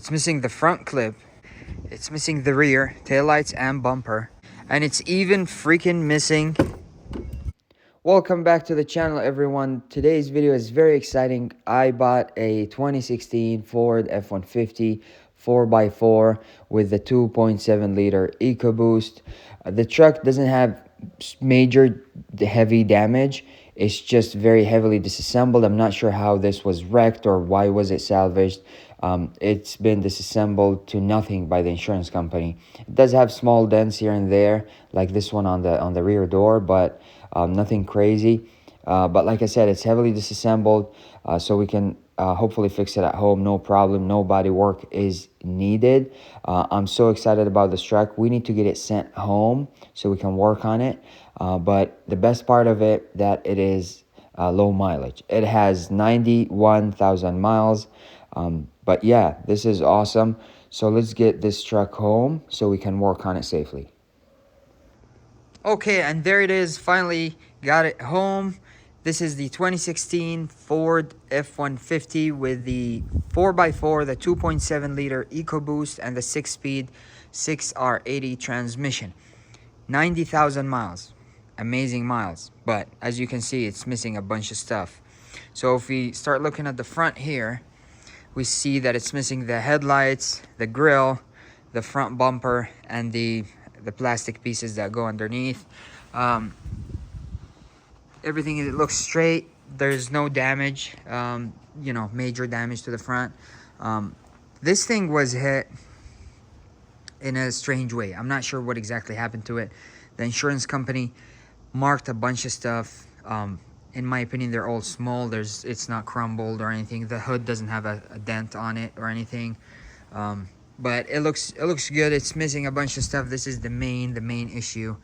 It's missing the front clip. It's missing the rear, taillights and bumper. And it's even freaking missing. Welcome back to the channel, everyone. Today's video is very exciting. I bought a 2016 Ford F150 4x4 with the 2.7 liter EcoBoost. The truck doesn't have major heavy damage. It's just very heavily disassembled. I'm not sure how this was wrecked or why was it salvaged. It's been disassembled to nothing by the insurance company. It does have small dents here and there, like this one on the rear door, but nothing crazy. But like I said, it's heavily disassembled, so we can hopefully fix it at home, no problem. No body work is needed. I'm so excited about this truck. We need to get it sent home so we can work on it. But the best part of it, that it is low mileage. It has 91,000 miles. But yeah, this is awesome. So let's get this truck home so we can work on it safely. Okay, and there it is. Finally got it home. This is the 2016 Ford F150 with the 4x4, the 2.7 liter EcoBoost, and the 6-speed 6R80 transmission. 90,000 miles. Amazing miles. But as you can see, it's missing a bunch of stuff. So if we start looking at the front here, we see that it's missing the headlights, the grille, the front bumper, and the plastic pieces that go underneath. Everything, it looks straight. There's no damage, major damage to the front. This thing was hit in a strange way. I'm not sure what exactly happened to it. The insurance company marked a bunch of stuff. In my opinion, they're all small. It's not crumbled or anything. The hood doesn't have a dent on it or anything. But it looks good. It's missing a bunch of stuff. This is the main issue.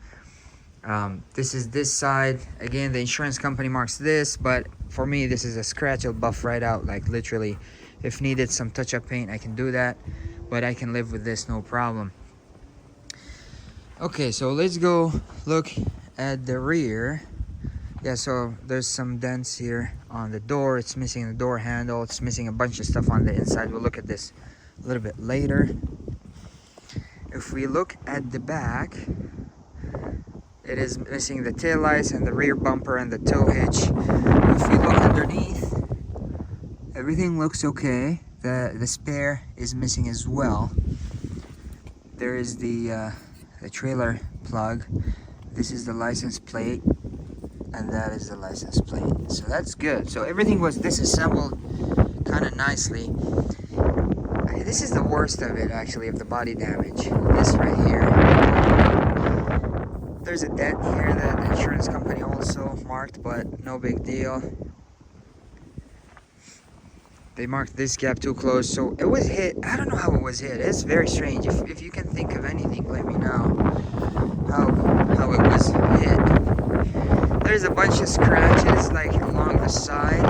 This is this side. Again, the insurance company marks this, but for me, this is a scratch. It'll buff right out, like literally. If needed some touch-up paint, I can do that, but I can live with this, no problem. Okay, so let's go look at the rear. Yeah, so there's some dents here on the door. It's missing the door handle. It's missing a bunch of stuff on the inside. We'll look at this a little bit later. If we look at the back, it is missing the taillights and the rear bumper and the tow hitch. If we look underneath, everything looks okay. The spare is missing as well. There is the trailer plug. This is the license plate, and that is the license plate. So that's good. So everything was disassembled kind of nicely. This is the worst of it, actually, of the body damage. This right here. There's a dent here that the insurance company also marked, but no big deal. They marked this gap too close, so it was hit. I don't know how it was hit. It's very strange. If you can think of anything, let me know how it was hit. There's a bunch of scratches like along the side.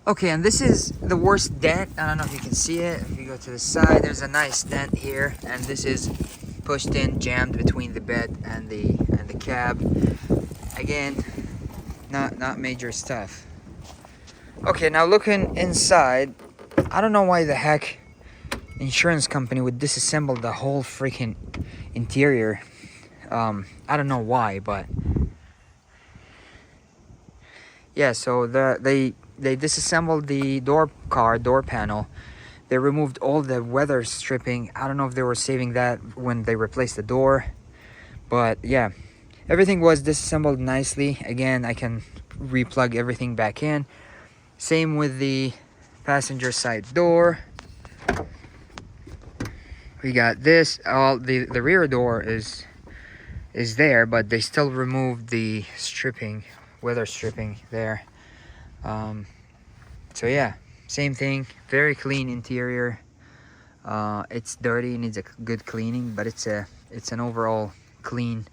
Okay, and this is the worst dent. I don't know if you can see it. If you go to the side, there's a nice dent here, and this is pushed in, jammed between the bed and the cab. Again, not major stuff. Okay, now looking inside, I don't know why the heck insurance company would disassemble the whole freaking interior. I don't know why, but yeah. So they disassembled the door panel. They removed all the weather stripping. I don't know if they were saving that when they replaced the door, but yeah, everything was disassembled nicely. Again, I can replug everything back in. Same with the passenger side door. We got this. All the rear door is there, but they still removed the stripping, weather stripping there. So yeah, same thing. Very clean interior. It's dirty, needs a good cleaning, but it's an overall clean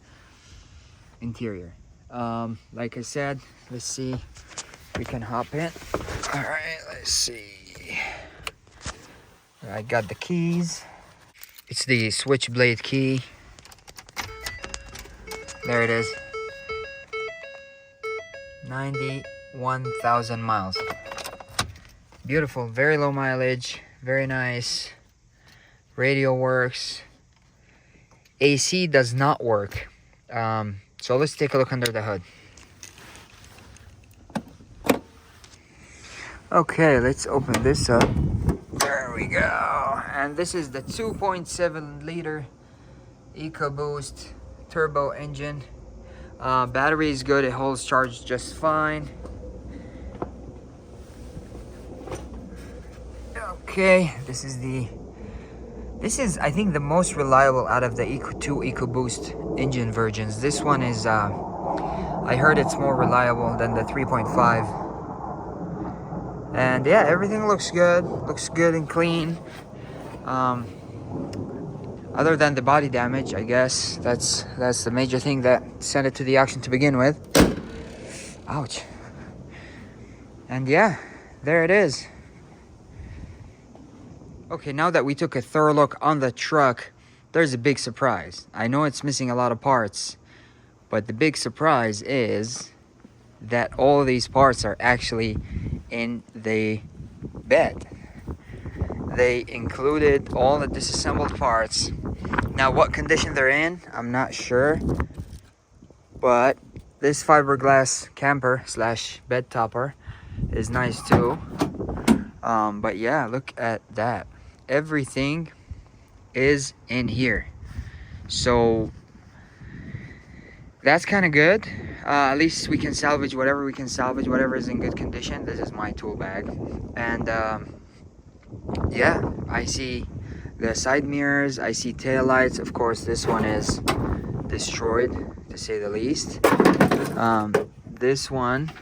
interior. Like I said, let's see. We can hop in. All right, let's see. I got the keys. It's the switchblade key. There it is. 91,000 miles. Beautiful, very low mileage, very nice. Radio works. AC does not work. So let's take a look under the hood. Okay, let's open this up. There we go. And this is the 2.7 liter EcoBoost turbo engine. Battery is good, it holds charge just fine. Okay, this is I think the most reliable out of the two EcoBoost engine versions. This one is I heard it's more reliable than the 3.5. And yeah, everything looks good and clean. Other than the body damage, I guess that's the major thing that sent it to the auction to begin with. Ouch. And yeah, there it is. Okay, now that we took a thorough look on the truck, there's a big surprise. I know it's missing a lot of parts, but the big surprise is that all of these parts are actually in the bed. They included all the disassembled parts. Now, what condition they're in, I'm not sure, but this fiberglass camper slash bed topper is nice too. But yeah, look at that. Everything is in here, so that's kind of good. At least we can salvage whatever we can salvage, whatever is in good condition. This is my tool bag. And yeah, I see the side mirrors, I see tail lights. Of course, this one is destroyed, to say the least. This one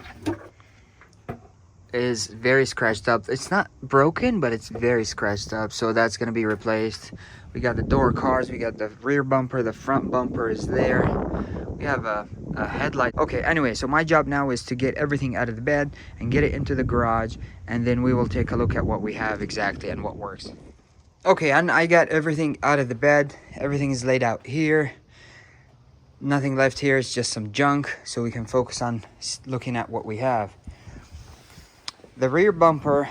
is very scratched up. It's not broken, but it's very scratched up, so that's gonna be replaced. We got the door cars, we got the rear bumper, the front bumper is there. We have a headlight. Okay, anyway, so my job now is to get everything out of the bed and get it into the garage, and then we will take a look at what we have exactly and what works. Okay, and I got everything out of the bed. Everything is laid out here. Nothing left here, it's just some junk, so we can focus on looking at what we have. The rear bumper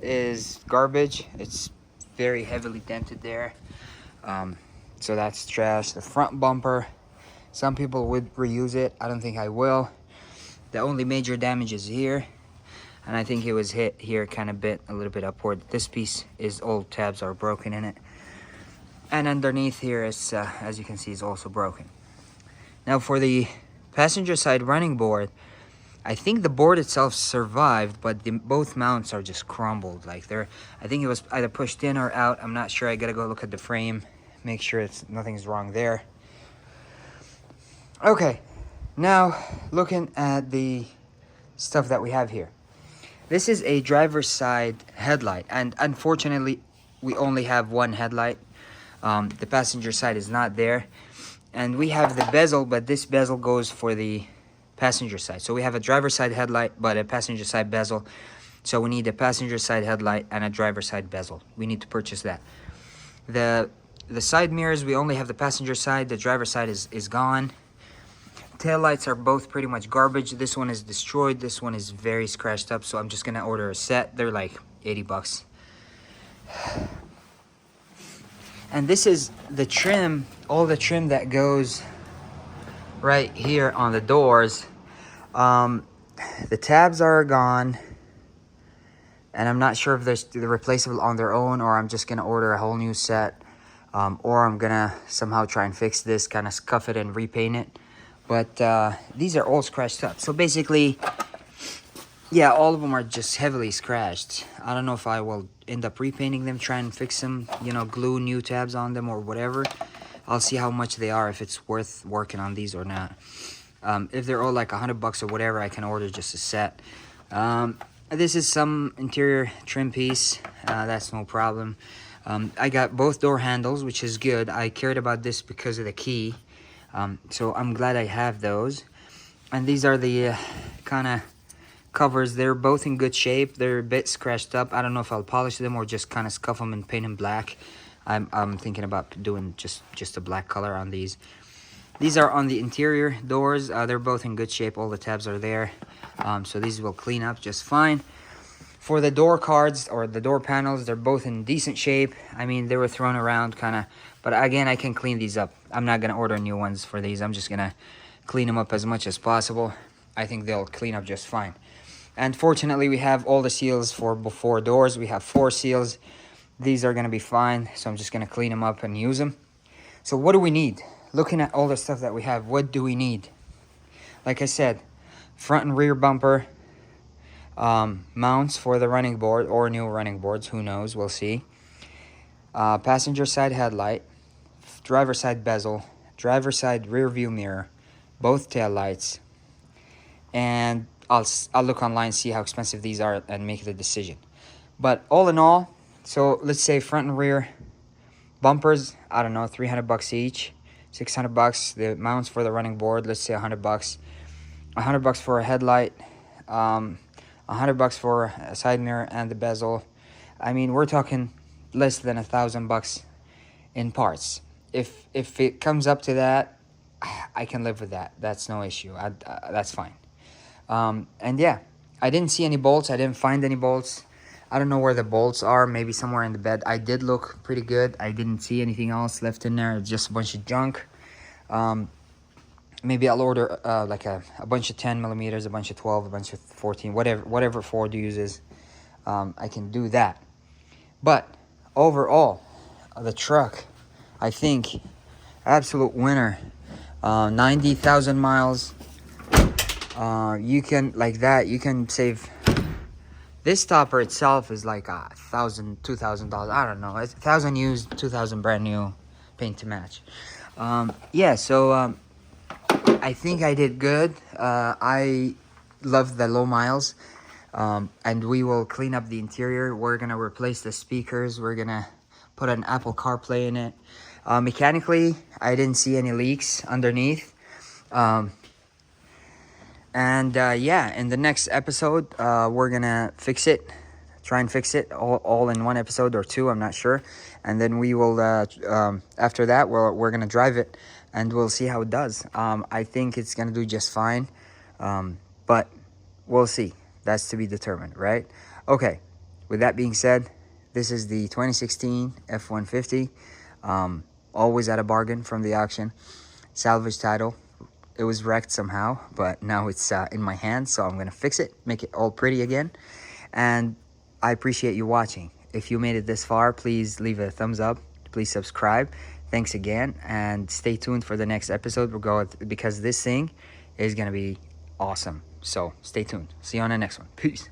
is garbage. It's very heavily dented there, so that's trash. The front bumper, some people would reuse it. I don't think I will. The only major damage is here, and I think it was hit here, kind of bent a little bit upward. This piece is, old tabs are broken in it, and underneath here is, as you can see, is also broken. Now for the passenger side running board, I think the board itself survived, but both mounts are just crumbled. Like I think it was either pushed in or out. I'm not sure. I gotta go look at the frame, make sure nothing's wrong there. Okay, now looking at the stuff that we have here. This is a driver's side headlight, and unfortunately, we only have one headlight. The passenger side is not there, and we have the bezel, but this bezel goes for the passenger side. So we have a driver's side headlight but a passenger side bezel, so we need a passenger side headlight and a driver's side bezel. We need to purchase that. The side mirrors, we only have the passenger side. The driver's side is gone. Tail lights are both pretty much garbage. This one is destroyed, this one is very scratched up, so I'm just gonna order a set. They're like 80 bucks. And this is the trim, all the trim that goes right here on the doors. The tabs are gone, and I'm not sure if they're replaceable on their own, or I'm just gonna order a whole new set, or I'm gonna somehow try and fix this, kind of scuff it and repaint it. But these are all scratched up, so basically, yeah, all of them are just heavily scratched. I don't know if I will end up repainting them, try and fix them, you know, glue new tabs on them or whatever. I'll see how much they are, if it's worth working on these or not. If they're all like $100 or whatever, I can order just a set. This is some interior trim piece. That's no problem. I got both door handles, which is good. I cared about this because of the key. So I'm glad I have those. And these are the kind of covers. They're both in good shape. They're a bit scratched up. I don't know if I'll polish them or just kind of scuff them and paint them black. I'm thinking about doing just a black color on these. These are on the interior doors. They're both in good shape. All the tabs are there. So these will clean up just fine. For the door cards or the door panels, they're both in decent shape. I mean, they were thrown around kind of, but again, I can clean these up. I'm not gonna order new ones for these. I'm just gonna clean them up as much as possible. I think they'll clean up just fine. And fortunately, we have all the seals for before doors. We have 4 seals. These are gonna be fine, so I'm just gonna clean them up and use them. So what do we need? Looking at all the stuff that we have, what do we need? Like I said, front and rear bumper, mounts for the running board or new running boards, who knows, we'll see. Passenger side headlight, driver side bezel, driver side rear view mirror, both tail lights, and I'll look online, see how expensive these are, and make the decision. But all in all, so let's say front and rear bumpers, I don't know, $300 each, $600. The mounts for the running board, let's say $100. $100 for a headlight, $100 for a side mirror and the bezel. I mean, we're talking less than $1,000 in parts. If it comes up to that, I can live with that. That's no issue. That's fine. And yeah, I didn't see any bolts. I didn't find any bolts. I don't know where the bolts are. Maybe somewhere in the bed. I did look pretty good. I didn't see anything else left in there. It's just a bunch of junk. Maybe I'll order like a bunch of 10 millimeters, a bunch of 12, a bunch of 14, whatever Ford uses. I can do that. But overall, the truck, I think, absolute winner. 90,000 miles. You can, like that, you can save. This topper itself is like $1,000, $2,000. I don't know. It's 1,000 used, 2,000 brand new, paint to match. Yeah, so I think I did good. I love the low miles. And we will clean up the interior. We're gonna replace the speakers. We're gonna put an Apple CarPlay in it. Mechanically, I didn't see any leaks underneath. Yeah, in the next episode, we're gonna fix it. Try and fix it all in one episode or 2, I'm not sure. And then we will, after that, we're gonna drive it and we'll see how it does. I think it's gonna do just fine, but we'll see. That's to be determined, right? Okay, with that being said, this is the 2016 F150. Always at a bargain from the auction. Salvage title. It was wrecked somehow, but now it's in my hands, so I'm gonna fix it, make it all pretty again. And I appreciate you watching. If you made it this far, please leave a thumbs up. Please subscribe. Thanks again, and stay tuned for the next episode. We'll go because this thing is gonna be awesome. So stay tuned. See you on the next one. Peace.